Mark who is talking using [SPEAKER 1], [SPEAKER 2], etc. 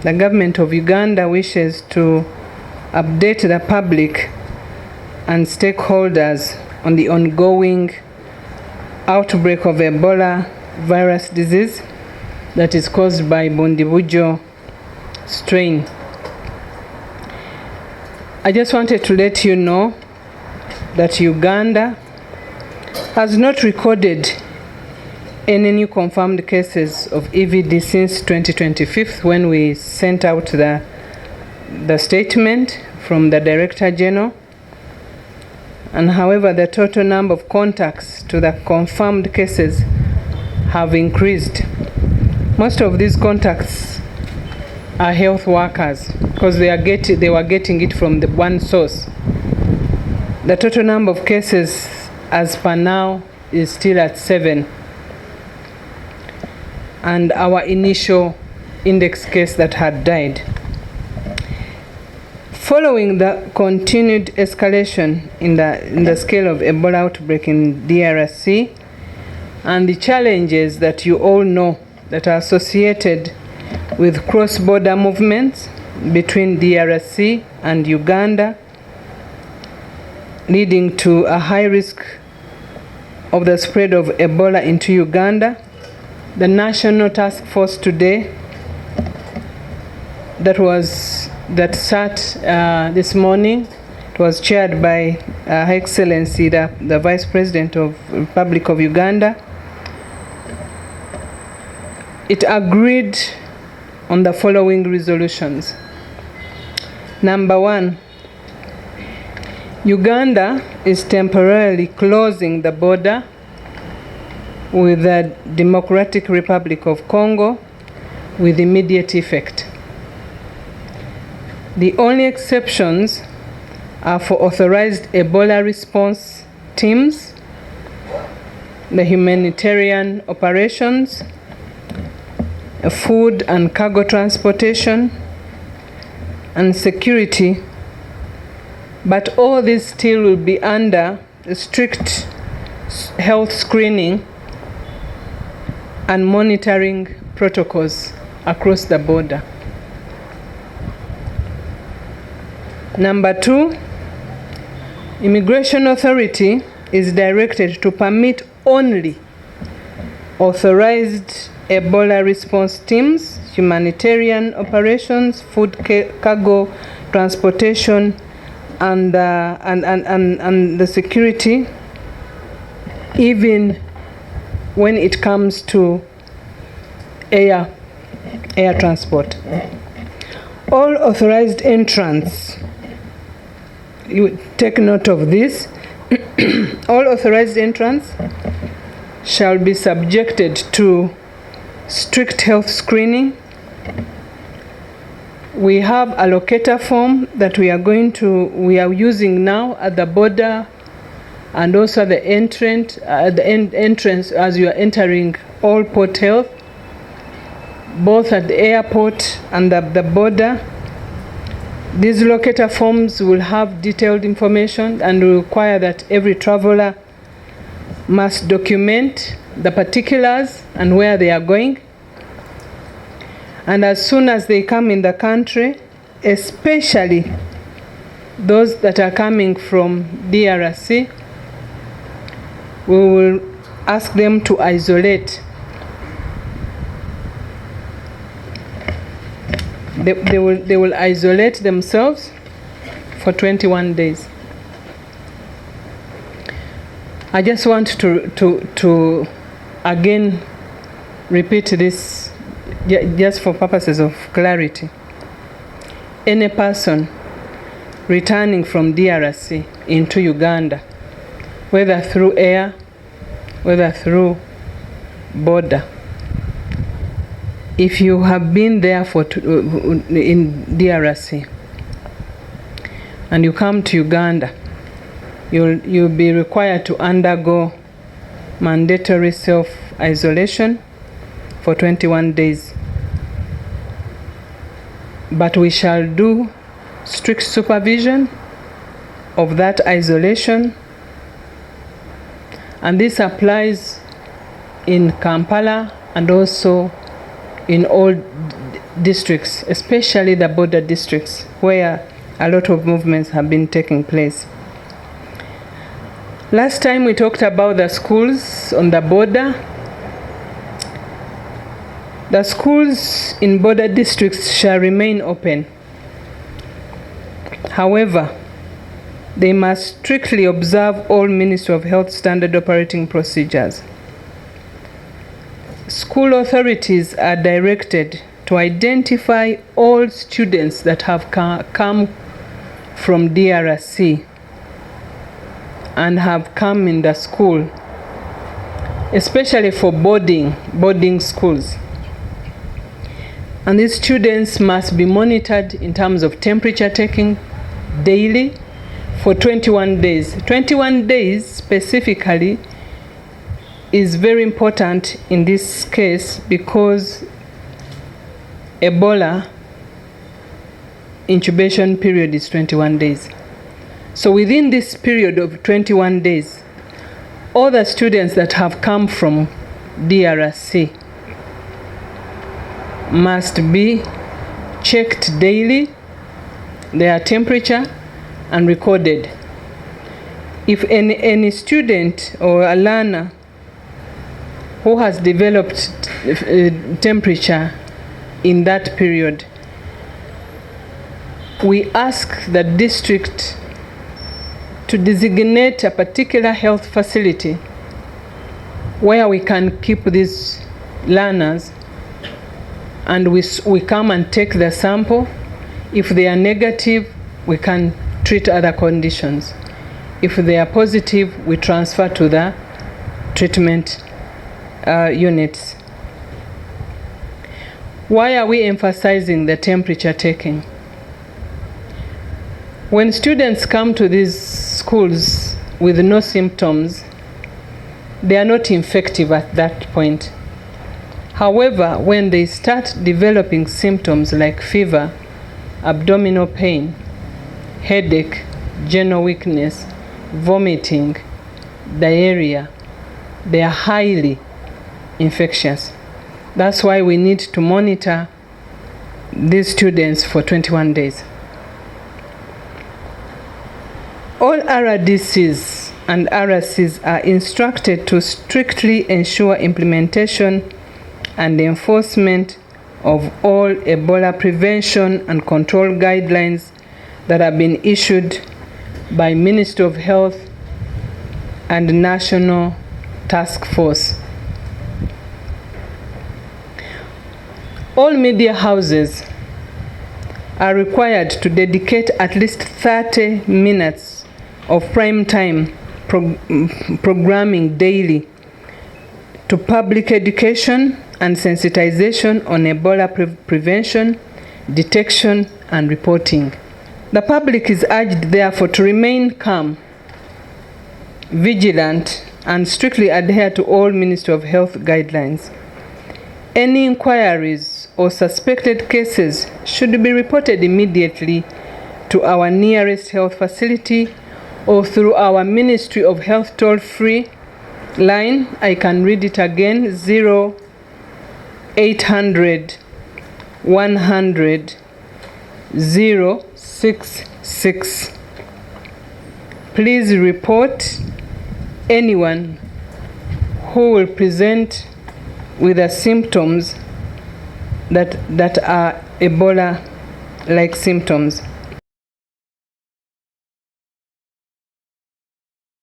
[SPEAKER 1] the government of Uganda wishes to update the public and stakeholders on the ongoing outbreak of Ebola virus disease that is caused by Bundibujo strain. I just wanted to let you know that Uganda has not recorded any new confirmed cases of EVD since 2025, when we sent out the statement from the Director General. And however, the total number of contacts to the confirmed cases have increased. Most of these contacts are health workers, because they were getting it from the one source. The total number of cases as per now is still at 7. And our initial index case that had died. Following the continued escalation in the scale of Ebola outbreak in DRC, and the challenges that you all know that are associated with cross-border movements between DRC and Uganda, leading to a high risk of the spread of Ebola into Uganda, the National Task Force today that sat this morning, it was chaired by Her Excellency the Vice President of the Republic of Uganda. It agreed on the following resolutions. Number 1, Uganda is temporarily closing the border with the Democratic Republic of Congo with immediate effect. The only exceptions are for authorized Ebola response teams, the humanitarian operations, food and cargo transportation, and security, but all this still will be under strict health screening and monitoring protocols across the border. Number 2, Immigration Authority is directed to permit only authorized Ebola response teams, humanitarian operations, food cargo transportation, and the security, even when it comes to air transport. All authorized entrants, you take note of this, all authorized entrants shall be subjected to strict health screening. We have a locator form that we are using now at the border, and also at the entrance as you are entering all port health, both at the airport and at the border. These locator forms will have detailed information and will require that every traveler must document the particulars and where they are going. And as soon as they come in the country, especially those that are coming from DRC, we will ask them to isolate. They will isolate themselves for 21 days. I just want to again repeat this just for purposes of clarity. Any person returning from DRC into Uganda, whether through air, whether through border, if you have been there in DRC and you come to Uganda, you'll be required to undergo mandatory self-isolation for 21 days. But we shall do strict supervision of that isolation, and this applies in Kampala and also in all districts, especially the border districts where a lot of movements have been taking place. Last time we talked about the schools on the border. The schools in border districts shall remain open. However, they must strictly observe all Ministry of Health standard operating procedures. School authorities are directed to identify all students that have come from DRC and have come in the school, especially for boarding schools. And these students must be monitored in terms of temperature taking daily for 21 days. 21 days specifically is very important in this case because Ebola incubation period is 21 days. So within this period of 21 days, all the students that have come from DRC must be checked daily, their temperature, and recorded. If any student or a learner who has developed temperature in that period, we ask the district to designate a particular health facility where we can keep these learners, and we come and take the sample. If they are negative, we can treat other conditions. If they are positive, we transfer to the treatment units. Why are we emphasizing the temperature taking? When students come to these schools with no symptoms, they are not infective at that point. However, when they start developing symptoms like fever, abdominal pain, headache, general weakness, vomiting, diarrhea, they are highly infectious. That's why we need to monitor these students for 21 days. All RDCs and RCs are instructed to strictly ensure implementation and enforcement of all Ebola prevention and control guidelines that have been issued by Ministry of Health and National Task Force. All media houses are required to dedicate at least 30 minutes of prime time programming daily to public education and sensitization on Ebola prevention, detection, and reporting. The public is urged, therefore, to remain calm, vigilant, and strictly adhere to all Ministry of Health guidelines. Any inquiries or suspected cases should be reported immediately to our nearest health facility or through our Ministry of Health toll-free line. I can read it again, 0800 100 066. Please report anyone who will present with the symptoms that are Ebola-like symptoms.